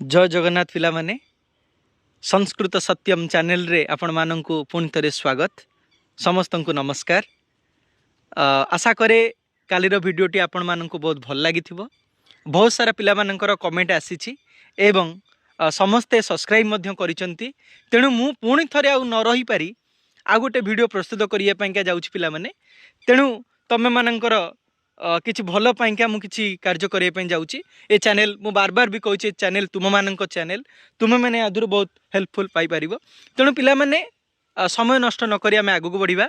जय जगन्नाथ पिला माने संस्कृत सत्यम चैनल रे आपण माननकु पुणी थे स्वागत समस्त को नमस्कार। आशा करे कालीर भिडटी आपण माननकु बहुत भल लगी बहुत सारा पिला मानकर कमेंट आसी एवं समस्ते सब्सक्राइब मध्य करिसंती तेणु मु पुणी थरे आ न रही पारी आ गोटे वीडियो प्रस्तुत करिया पाइका जाउछि पिला माने तेणु तमे मानकर किछि भल पाइका मु किछि कार्य करिया पई जाउछि। ए चैनल मु बार बार भी कहछि चैनल तुम मानक चैनल तुम मैंने आदर बहुत हेल्पफुल पाई परिबो तेणु पिला माने समय नष्ट न करी आमे आगु को बढ़िबा।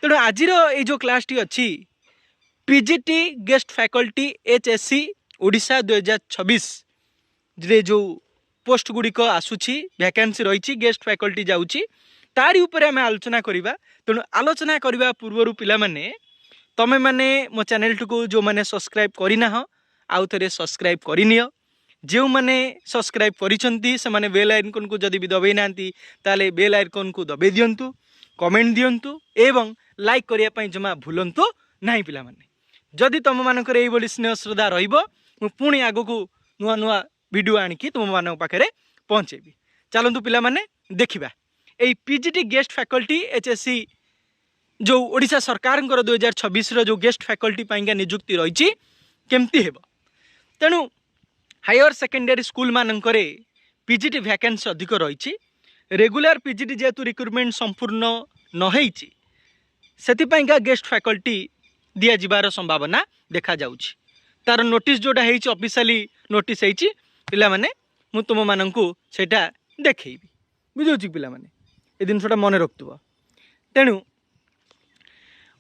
तेणु आजिर ए जो क्लास टी अछि PGT guest faculty HSC Odisha 2026 जे जो पोस्ट गुड़िक आसुछि वैकेंसी रही गेस्ट फैकल्टी जाउछि तारी ऊपर आमे आलोचना करिबा। तेणु आलोचना करिबा पूर्वरु पिला माने तमे माने मो चैनल को जो मैंने सब्सक्राइब करना आउ थे सब्सक्राइब करनियो जो मैंने सब्सक्राइब करिसंती से माने बेल आइकन को जदि भी दबे नांती ताले बेल आइकन को दबे दियंतु कमेंट दियंतु एवं लाइक करिया पई जमा भूलंतु नहीं पिला माने जदि तुम मानकर एई बोली स्नेह श्रद्धा रहिबो मु पुणी आगो को नुआ नुआ वीडियो आनिकी तुम मानक पाखरे पहुंचेबी। चलंतु पिला माने देखिबा एई पीजीटी गेस्ट फैकल्टी एचएससी जो ओडिशा सरकार 2026 जो गेस्ट फैकल्टी पाइंगा नियुक्ति रही केमती हेबो। तेणु हायर सेकेंडरी स्कूल मानकरे पीजीटी वैकेंसी अधिक रही रेगुलर पीजीटी जेतु रिक्रुटमेंट संपूर्ण न होईची सेतिपाइंका गेस्ट फैकल्टी दिया जिबार संभावना देखा जाउची। तार नोटिस जोटा हेईची ऑफिशियली नोटिस हेईची पिला माने मु तुम माननकु सेटा देखैबी बुझौची पिला माने ए दिन छोटा मन रखतुबा। तेणु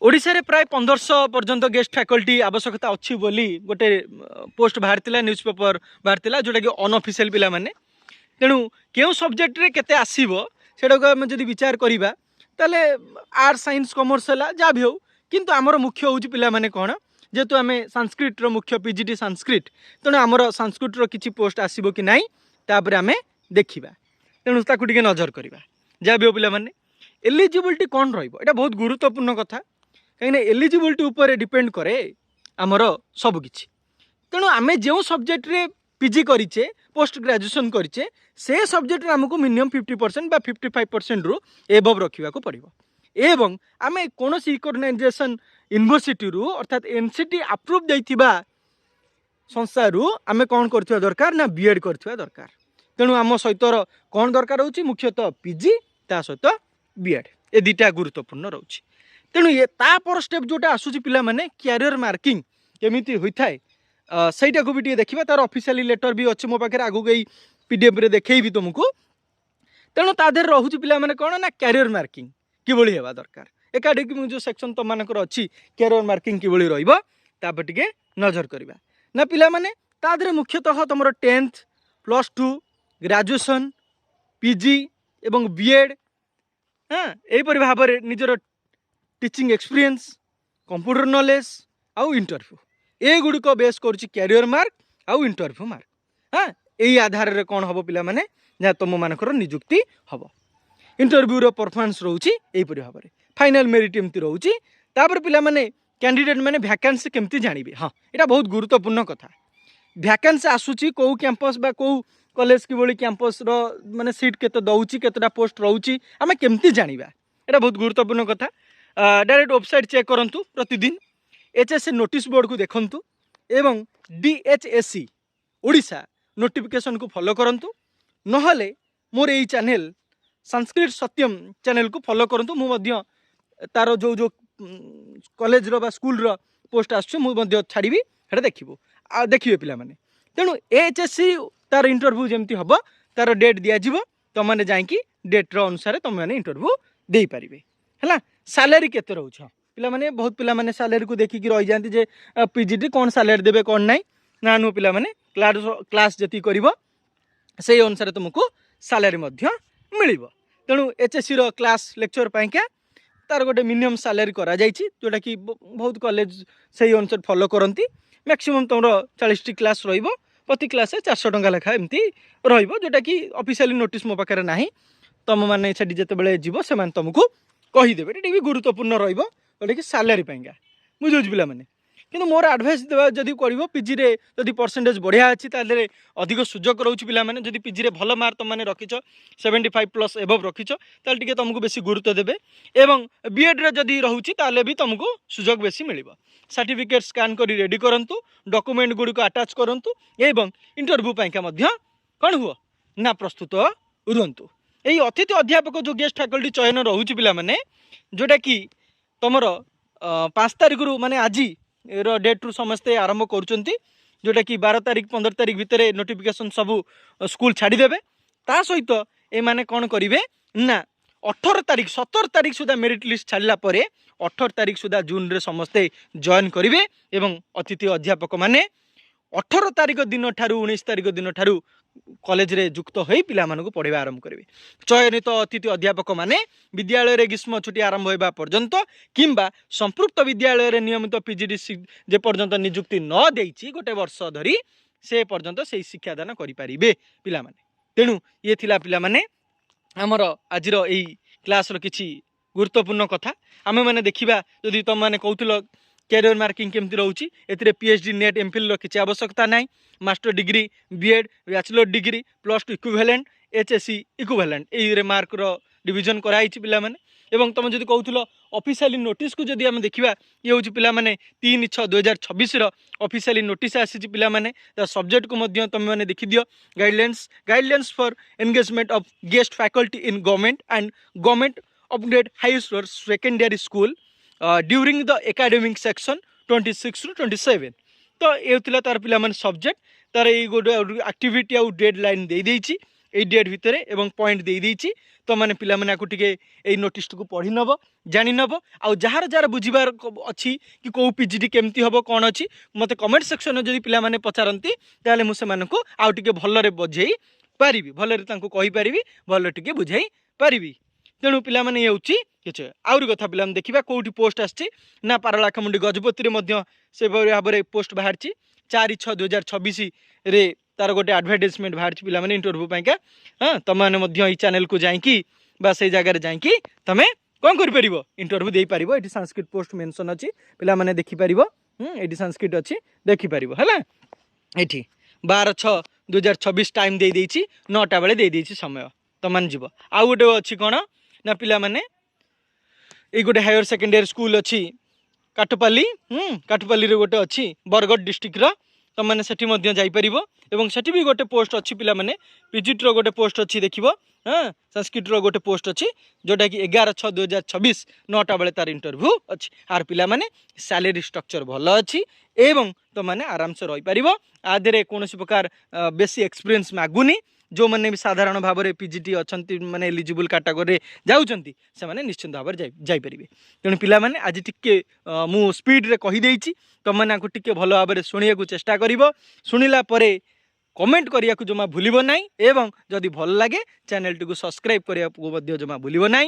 ओडिशा रे प्राय 1500 पर्यंत गेस्ट फैकल्टी आवश्यकता अच्छी बोली गोटे पोस्ट बाहर न्यूज पेपर बाहर जोटा कि अनऑफिशियल पिला माने तेणु केउ सब्जेक्ट रे केते आसीबो सेटा को हम जदि विचार करिबा ताले आर्ट्स साइंस कॉमर्स हला जा भी हो किंतु हमर मुख्य होउची पिला माने कोन जेतु आमे संस्कृत रो मुख्य पीजीटी संस्कृत तेणु हमर संस्कृत रो किछि पोस्ट आसीबो कि नाही तापर आमे देखिबा तेणु ताकु टिके नजर करिबा जा भी हो पिला माने एलिजिबिलिटी कोन रहइबो एटा बहुत गुरुत्वपूर्ण कथा कहीं एलिजिबिलिटी उपर डिपेंड करे आमर सबकि तेणु आम जो सब्जेक्ट रे पीजी करिचे पोस्ट ग्रेजुएशन करिचे से सब्जेक्ट रे हमको मिनिमम 50% बा 55% रु एबव रखा पड़ो एवं आम कौन रिकग्नाइजेशन यूनिवर्सिटी रु अर्थात एनसीटी अप्रूव देथिबा संस्था रु आम कौन करथिबा दरकार ना बीएड करथिबा दरकार। तेणु आम सहित कौन दरकार होची मुख्यतः पीजी ता सहित बीएड ए दुटा गुरुत्वपूर्ण रोची। तेणु ये तापर स्टेप जोटा आसूची पिला माने कैरियर मार्किंग केमिति होइथाय सेटा को भी टिके देखिबा तार ऑफिशियली लेटर भी अछि मो पाखे आगु गई पीडीएफ रे देखैबी तुमको। तेणु ता देर रहूची पिला माने कोन ना कैरियर मार्किंग किबोली हेबा दरकार एकाडेमिक जो सेक्शन तो मानकर अछि कैरियर मार्किंग किबोली रहइबो तापर टिके नजर करिबा ना पिला माने ता देर मुख्यतः तमरो 10th +2 ग्रेजुएशन पीजी एवं बीएड हां एई परि भाबरे निजर टीचिंग एक्सपीरियंस कंप्यूटर नॉलेज आउ इंटरव्यू ए गुड़िक बेस कर कैरियर मार्क आउ इंटरव्यू मार्क हाँ यही आधार रे कौन हम पिला माने जहाँ तुम मानकर नियुक्ति हम इंटरव्यू रो परफॉर्मेंस रोची एपरी भाव में फाइनल मेरिट एमती रोची तापर पिला माने कैंडिडेट माने वैकेंसी केमती जानिबे। हाँ यहाँ बहुत गुरुत्वपूर्ण कथा वैकेंसी आसूची कौ कैंपस बा कौ कॉलेज की भली कैंपस रो माने सीट केते दउची केतेटा पोस्ट रोची आमे केमती जानिबा एटा बहुत गुरुत्वपूर्ण कथा। डायरेक्ट वेबसाइट चेक करंतु प्रतिदिन एचएससी नोटिस बोर्ड को देखंतु एवं डीएचएससी ओडिशा नोटिफिकेशन को फॉलो करंतु नहले मोर यही चैनल संस्कृत सत्यम चैनल को फॉलो करंतु मु मध्य तार जो जो कॉलेज रो बा स्कूल रो पोस्ट आछे मु मध्य छाड़ीबी हेटा देखिबो आ देखिबे पिला माने। तेणु एचएससी तार इंटरव्यू जेमती हबो तार डेट दिया जिवो तो माने जाईकी डेट रो अनुसार तुम माने इंटरव्यू देई परिबे हैला। सैलरी केते रोछ पिला माने बहुत पिला माने सैलरी को देखि कि रहि जानती जे पीजीटी कोन सैलरी देबे कोन नाही ना नु पिला माने क्लास जति करिवो सेही अनुसार तुमको सैलरी मध्य मिलिबो। तेणु एचएससी रो क्लास लेक्चर पाइका तार गोटे मिनिमम सैलरी करा जायछि जोटा कि बहुत कॉलेज सेही अनुसार फॉलो करंती मैक्सिमम तुमरो 40 क्लास रहिबो प्रति क्लास 400 टंका लेखा एमती रहिबो जोटा कि ऑफिशियली नोटिस मो पाखरे नाही तुम माने सेठी जते बेले जीवो से मान तुमको कहीदेवे ये भी गुरुत्वपूर्ण रोटा कि सैलरी पाइंगा बुझे पिला माने। କିନ୍ତୁ ମୋର ଆଡ଼ଭାଇସ୍ ଦେବା ଯଦି କରିବ ପିଜିରେ ଯଦି ପରସେଣ୍ଟେଜ୍ ବଢ଼ିଆ ଅଛି ତାହେଲେ ଅଧିକ ସୁଯୋଗ ରହୁଛି ପିଲାମାନେ। ଯଦି ପିଜିରେ ଭଲ ମାର୍କ ତୁମମାନେ ରଖିଛ 75+ ଏଭବ୍ ରଖିଛ ତାହେଲେ ଟିକେ ତୁମକୁ ବେଶୀ ଗୁରୁତ୍ୱ ଦେବେ ଏବଂ ବିଏଡ଼୍ରେ ଯଦି ରହୁଛି ତାହେଲେ ବି ତୁମକୁ ସୁଯୋଗ ବେଶୀ ମିଳିବ। ସାର୍ଟିଫିକେଟ୍ ସ୍କାନ୍ କରି ରେଡ଼ି କରନ୍ତୁ, ଡକୁମେଣ୍ଟ ଗୁଡ଼ିକ ଆଟାଚ୍ କରନ୍ତୁ ଏବଂ ଇଣ୍ଟରଭ୍ୟୁ ପାଇଁକା ମଧ୍ୟ କ'ଣ ହୁଅ ନା ପ୍ରସ୍ତୁତ ରୁହନ୍ତୁ। এই অতিথি অধ্যাপক যে গেস্ট ফ্যাকল্টি চয়ন রହୁଛି পিলামানে जोटाकि तुमर 5 तारिख रु माने आज डेट रु समस्ते आरंभ करुँच जोटा कि 12 तारिख 15 तारिख भितर नोटिफिकेशन सब स्कूल छाड़देवे। ता सहित ए माने कौन करेंगे ना 18 तारिख 17 तारिख सुधा मेरिट लिस्ट छाड़ा पर 18 तारिख सुधा जून रे समस्ते जॉइन करेंगे एवं अतिथि अध्यापक माने 18 तारिख दिन ठारू 19 तारिख दिन ठारू कॉलेज रे युक्त हो पिला मानकु पढ़ाइबा आरंभ करेंगे। चयनित अतिथि अध्यापक माने विद्यालय रे ग्रीष्म छुट्टी आरंभ होगा पर्यंत किंबा संपृक्त विद्यालय रे नियमित पीजीडीसी जे पर्यंत नियुक्ति न देइछि गोटे वर्ष धरी से पर्यंत से शिक्षादान करि पारिबे पिला माने। तेणु ये थिला पिला माने हमर आजिर एई क्लास रो किछि गुरुत्वपूर्ण कथा आमे माने देखिबा। जदि तुम माने कहउथिलो कैरियर मार्किंग केमती रोचे ए पीएचडी नेट एमफिल किसी आवश्यकता ना, master degree B Ed bachelor degree +2 equivalent HSC equivalent ये मार्क रो डिविजन कराई पिला माने। एवं तुम जब कहूल ऑफिशियली नोटिस को जदि आम देखा ये हूँ पिला माने 3/6/2026 ऑफिशियली नोटिस आसी पिला माने सब्जेक्ट को मध्य तुम मैंने देखी दियो guidelines for engagement of guest faculty in government and government upgrade high secondary school during the academic section 26 ରୁ 27। तो ये तार पिला माने सब्जेक्ट तार ये गोटे एक्टिविटी आउ डेडलाइन दे देइछि ए डेट भितर एवं पॉइंट दे देइछि। तो माने पिला माने आकु टिके ए नोटिस को पढ़ी नब जानि नब आउ जार जार बुझिबार अछि कि को पीजीडी केमती हबो कोन अछि मते कमेंट सेक्शन में जदि पिला माने पचारंती ताले मु से मानकु आउ टिके भल्लरे बजेई पारिबी, भल्लरे तांको कहि पारिबी, भल्ल टिके बुझाई पारिबी। तेणु पिला माने ये होछि किछ आउरी कथा पिला माने देखिबा कोठी पोस्ट आछि ना पारलाखमुंडी गजपति रे मध्य से भाव में पोस्ट बाहर 4/6/2026 रे तार गोटे एडवर्टाइजमेंट बाहर पिला माने इंटरव्यू पाइका। हाँ तुम मैंने चैनल को जाइकी बा से जगह जाइकी तुम कौन कर इंटरव्यू दे पार। ये संस्कृत पोस्ट मेंशन अच्छी पिला माने देखि पारिबो। ये संस्कृत अच्छी देखि पारिबो हैला। ये 12/6/2026 टाइम दे देइछि 9टा बेले दे देइछि समय तुम मैंने जीव। आउ गोटे अच्छी कौन ना पिला माने ये गोटे हायर सेकेंडरी स्कूल अच्छी काटपाली काटपाली रे गोटे अच्छी बरगढ़ डिस्ट्रिक्ट रो तुम मैंने सेठी मध्य जाई परिबो एवं सेठी भी गोटे पोस्ट अच्छी पिला माने पीजीटी रो गोटे पोस्ट अच्छी देखिबो। हाँ संस्कृत रो गोटे पोस्ट अच्छी जोटा कि 11/6/2026 9टा बेले तार इंटरव्यू अच्छी। आर पिला माने सैलरी स्ट्रक्चर भल अच्छी एवं तुम मैंने आराम से रही पारिबो। आधे कौन प्रकार बेसी एक्सपीरियंस मागुनी जो मैंने भी साधारण भाव में पीजीटी अच्छा माने एलिजिबल कैटेगरी जाउछंती से माने निश्चित भाव में जाई परिबे। तेणु पिला माने आज टिके मु स्पीड रे कहि देइछि तुम मैंने आपको टिके भल भाव में शुणिया चेष्टा करिवो। शुणिला परे कमेंट करिया जमा भूलिबो नाही एवं जदि भल लागे चैनल टी को सब्सक्राइब करिया जमा भूलिबो नाही।